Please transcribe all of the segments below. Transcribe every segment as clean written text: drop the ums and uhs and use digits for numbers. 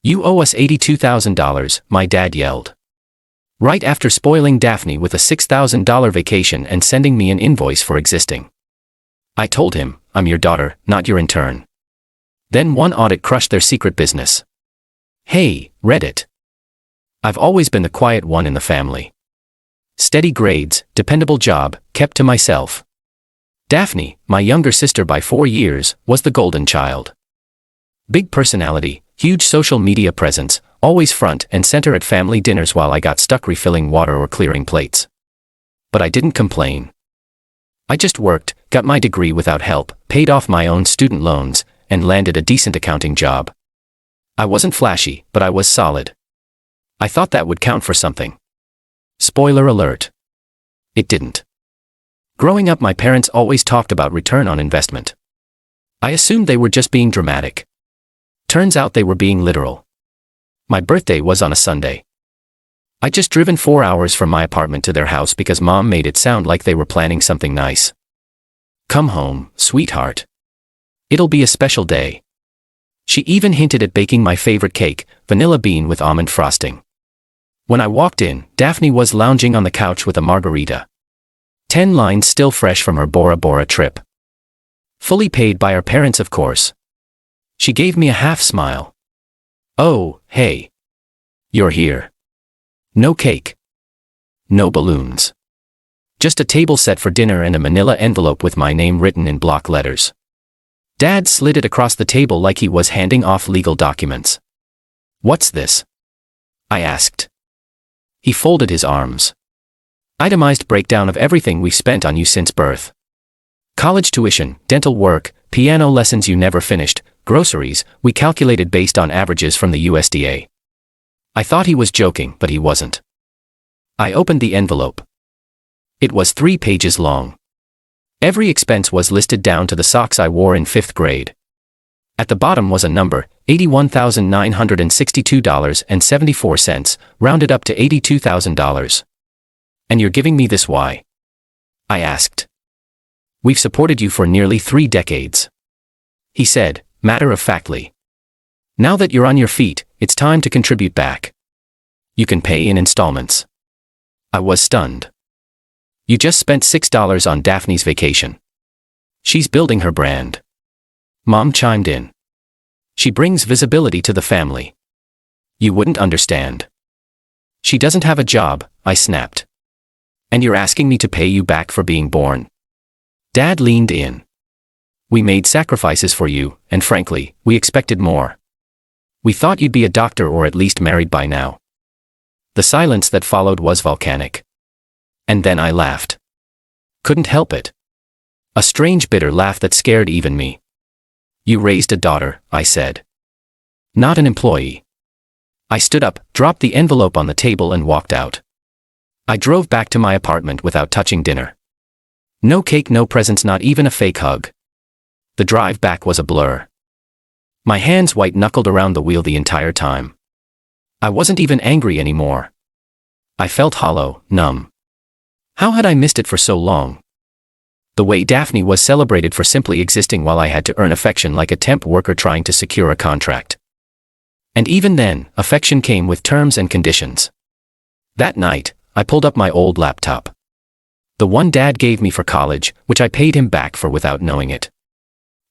"You owe us $82,000, my dad yelled. Right after spoiling Daphne with a $6,000 vacation and sending me an invoice for existing. I told him, I'm your daughter, not your intern. Then one audit crushed their secret business. Hey, Reddit. I've always been the quiet one in the family. Steady grades, dependable job, kept to myself. Daphne, my younger sister by 4 years, was the golden child. Big personality, huge social media presence, always front and center at family dinners while I got stuck refilling water or clearing plates. But I didn't complain. I just worked, got my degree without help, paid off my own student loans, and landed a decent accounting job. I wasn't flashy, but I was solid. I thought that would count for something. Spoiler alert. It didn't. Growing up, my parents always talked about return on investment. I assumed they were just being dramatic. Turns out they were being literal. My birthday was on a Sunday. I'd just driven 4 hours from my apartment to their house because Mom made it sound like they were planning something nice. Come home, sweetheart. It'll be a special day. She even hinted at baking my favorite cake, vanilla bean with almond frosting. When I walked in, Daphne was lounging on the couch with a margarita. 10 lines still fresh from her Bora Bora trip. Fully paid by her parents, of course. She gave me a half smile. Oh, hey. You're here. No cake. No balloons. Just a table set for dinner and a manila envelope with my name written in block letters. Dad slid it across the table like he was handing off legal documents. What's this? I asked. He folded his arms. Itemized breakdown of everything we've spent on you since birth. College tuition, dental work, piano lessons you never finished, groceries, we calculated based on averages from the USDA. I thought he was joking, but he wasn't. I opened the envelope. It was 3 pages long. Every expense was listed down to the socks I wore in 5th grade. At the bottom was a number, $81,962.74, rounded up to $82,000. And you're giving me this why? I asked. We've supported you for nearly 3 decades. He said, matter-of-factly. Now that you're on your feet, it's time to contribute back. You can pay in installments. I was stunned. You just spent $6 on Daphne's vacation. She's building her brand. Mom chimed in. She brings visibility to the family. You wouldn't understand. She doesn't have a job, I snapped. And you're asking me to pay you back for being born. Dad leaned in. We made sacrifices for you, and frankly, we expected more. We thought you'd be a doctor or at least married by now. The silence that followed was volcanic. And then I laughed. Couldn't help it. A strange bitter laugh that scared even me. You raised a daughter, I said. Not an employee. I stood up, dropped the envelope on the table and walked out. I drove back to my apartment without touching dinner. No cake, no presents, not even a fake hug. The drive back was a blur. My hands white-knuckled around the wheel the entire time. I wasn't even angry anymore. I felt hollow, numb. How had I missed it for so long? The way Daphne was celebrated for simply existing while I had to earn affection like a temp worker trying to secure a contract. And even then, affection came with terms and conditions. That night, I pulled up my old laptop. The one Dad gave me for college, which I paid him back for without knowing it.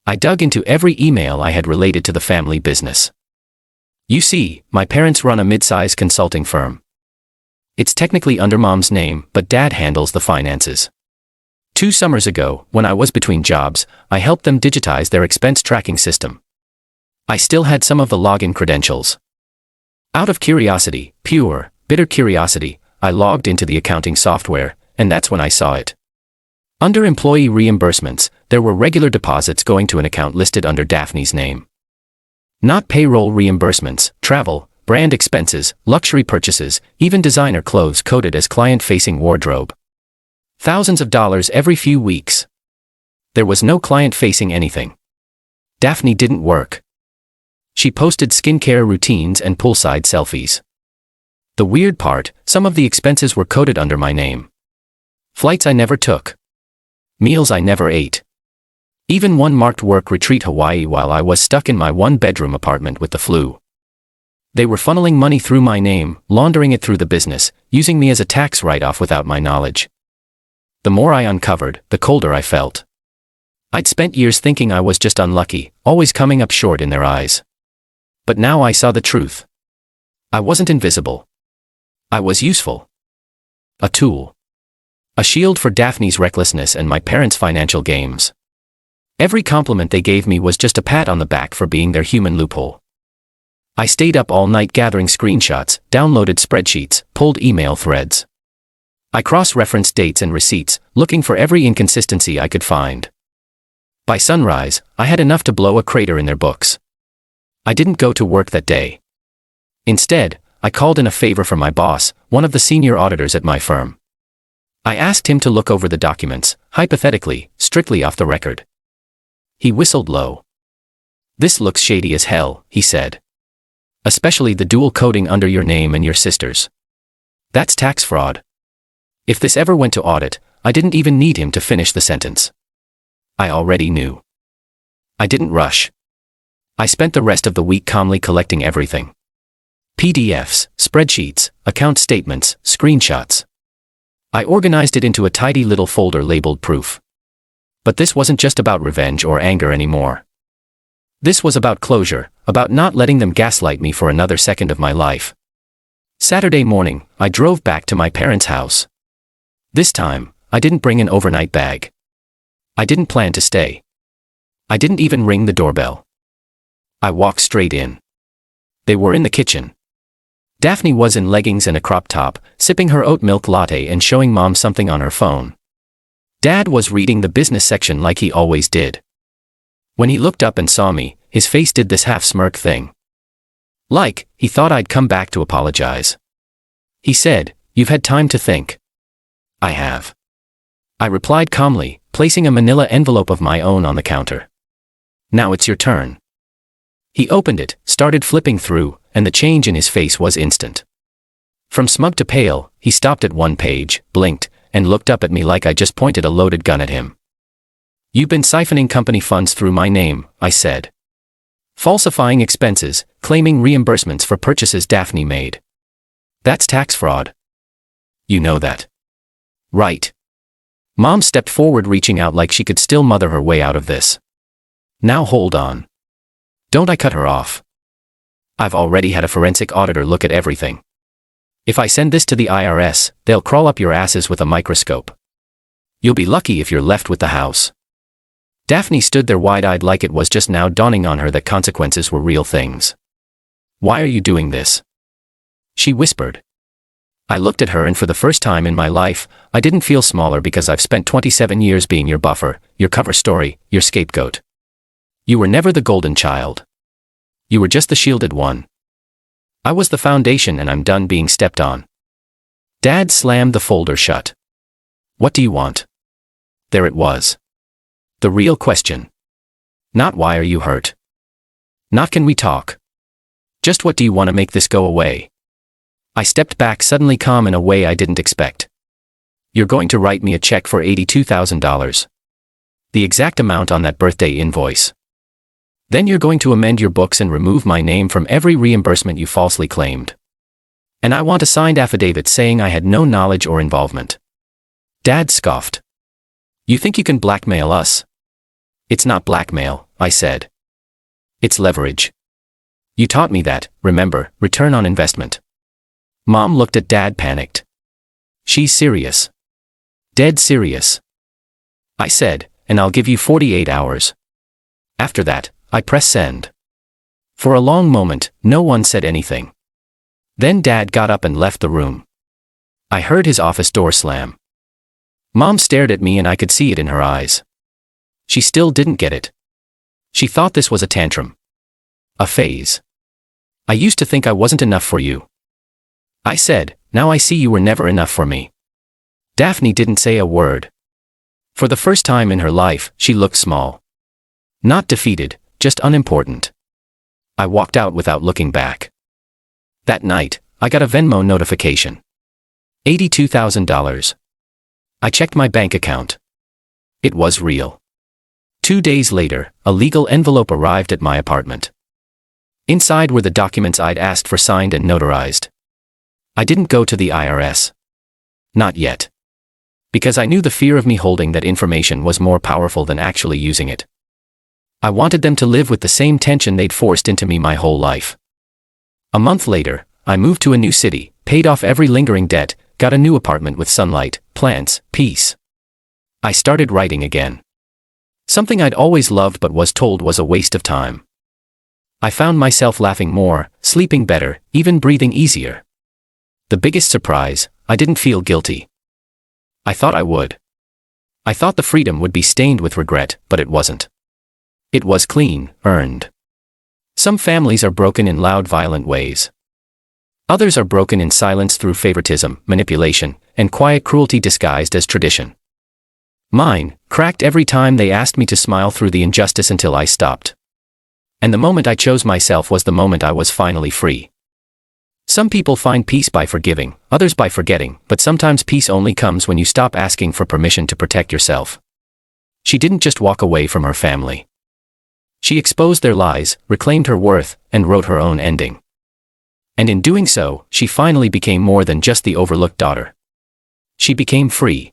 I dug into every email I had related to the family business. You see, my parents run a mid-size consulting firm. It's technically under Mom's name, but Dad handles the finances. 2 summers ago, when I was between jobs, I helped them digitize their expense tracking system. I still had some of the login credentials. Out of curiosity, pure, bitter curiosity, I logged into the accounting software, and that's when I saw it. Under employee reimbursements, there were regular deposits going to an account listed under Daphne's name. Not payroll reimbursements, travel, brand expenses, luxury purchases, even designer clothes coded as client-facing wardrobe. Thousands of dollars every few weeks. There was no client-facing anything. Daphne didn't work. She posted skincare routines and poolside selfies. The weird part, some of the expenses were coded under my name. Flights I never took. Meals I never ate. Even one marked work retreat Hawaii while I was stuck in my 1-bedroom apartment with the flu. They were funneling money through my name, laundering it through the business, using me as a tax write-off without my knowledge. The more I uncovered, the colder I felt. I'd spent years thinking I was just unlucky, always coming up short in their eyes. But now I saw the truth. I wasn't invisible. I was useful. A tool. A shield for Daphne's recklessness and my parents' financial games. Every compliment they gave me was just a pat on the back for being their human loophole. I stayed up all night gathering screenshots, downloaded spreadsheets, pulled email threads. I cross-referenced dates and receipts, looking for every inconsistency I could find. By sunrise, I had enough to blow a crater in their books. I didn't go to work that day. Instead, I called in a favor from my boss, one of the senior auditors at my firm. I asked him to look over the documents, hypothetically, strictly off the record. He whistled low. "This looks shady as hell," he said. "Especially the dual coding under your name and your sister's. That's tax fraud." If this ever went to audit, I didn't even need him to finish the sentence. I already knew. I didn't rush. I spent the rest of the week calmly collecting everything. PDFs, spreadsheets, account statements, screenshots. I organized it into a tidy little folder labeled proof. But this wasn't just about revenge or anger anymore. This was about closure, about not letting them gaslight me for another second of my life. Saturday morning, I drove back to my parents' house. This time, I didn't bring an overnight bag. I didn't plan to stay. I didn't even ring the doorbell. I walked straight in. They were in the kitchen. Daphne was in leggings and a crop top, sipping her oat milk latte and showing Mom something on her phone. Dad was reading the business section like he always did. When he looked up and saw me, his face did this half-smirk thing. Like, he thought I'd come back to apologize. He said, "You've had time to think." "I have." I replied calmly, placing a manila envelope of my own on the counter. "Now it's your turn." He opened it, started flipping through, and the change in his face was instant. From smug to pale, he stopped at one page, blinked, and looked up at me like I just pointed a loaded gun at him. "You've been siphoning company funds through my name," I said. "Falsifying expenses, claiming reimbursements for purchases Daphne made. That's tax fraud. You know that. Right?" Mom stepped forward, reaching out like she could still mother her way out of this. "Now hold on. Don't I cut her off. I've already had a forensic auditor look at everything. If I send this to the IRS, they'll crawl up your asses with a microscope. You'll be lucky if you're left with the house." Daphne stood there wide-eyed like it was just now dawning on her that consequences were real things. "Why are you doing this?" she whispered. I looked at her, and for the first time in my life, I didn't feel smaller because I've spent 27 years being your buffer, your cover story, your scapegoat. You were never the golden child. You were just the shielded one. I was the foundation, and I'm done being stepped on. Dad slammed the folder shut. "What do you want?" There it was. The real question. Not why are you hurt? Not can we talk? Just what do you want to make this go away? I stepped back, suddenly calm in a way I didn't expect. "You're going to write me a check for $82,000. The exact amount on that birthday invoice. Then you're going to amend your books and remove my name from every reimbursement you falsely claimed. And I want a signed affidavit saying I had no knowledge or involvement." Dad scoffed. "You think you can blackmail us?" "It's not blackmail," I said. "It's leverage. You taught me that, remember, return on investment." Mom looked at Dad, panicked. "She's serious. Dead serious." I said, "And I'll give you 48 hours. After that, I press send." For a long moment, no one said anything. Then Dad got up and left the room. I heard his office door slam. Mom stared at me, and I could see it in her eyes. She still didn't get it. She thought this was a tantrum. A phase. "I used to think I wasn't enough for you." I said, "Now I see you were never enough for me." Daphne didn't say a word. For the first time in her life, she looked small. Not defeated, just unimportant. I walked out without looking back. That night, I got a Venmo notification. $82,000. I checked my bank account. It was real. 2 days later, a legal envelope arrived at my apartment. Inside were the documents I'd asked for signed and notarized. I didn't go to the IRS. Not yet. Because I knew the fear of me holding that information was more powerful than actually using it. I wanted them to live with the same tension they'd forced into me my whole life. A month later, I moved to a new city, paid off every lingering debt, got a new apartment with sunlight, plants, peace. I started writing again. Something I'd always loved but was told was a waste of time. I found myself laughing more, sleeping better, even breathing easier. The biggest surprise, I didn't feel guilty. I thought I would. I thought the freedom would be stained with regret, but it wasn't. It was clean, earned. Some families are broken in loud, violent ways. Others are broken in silence through favoritism, manipulation, and quiet cruelty disguised as tradition. Mine cracked every time they asked me to smile through the injustice until I stopped. And the moment I chose myself was the moment I was finally free. Some people find peace by forgiving, others by forgetting, but sometimes peace only comes when you stop asking for permission to protect yourself. She didn't just walk away from her family. She exposed their lies, reclaimed her worth, and wrote her own ending. And in doing so, she finally became more than just the overlooked daughter. She became free.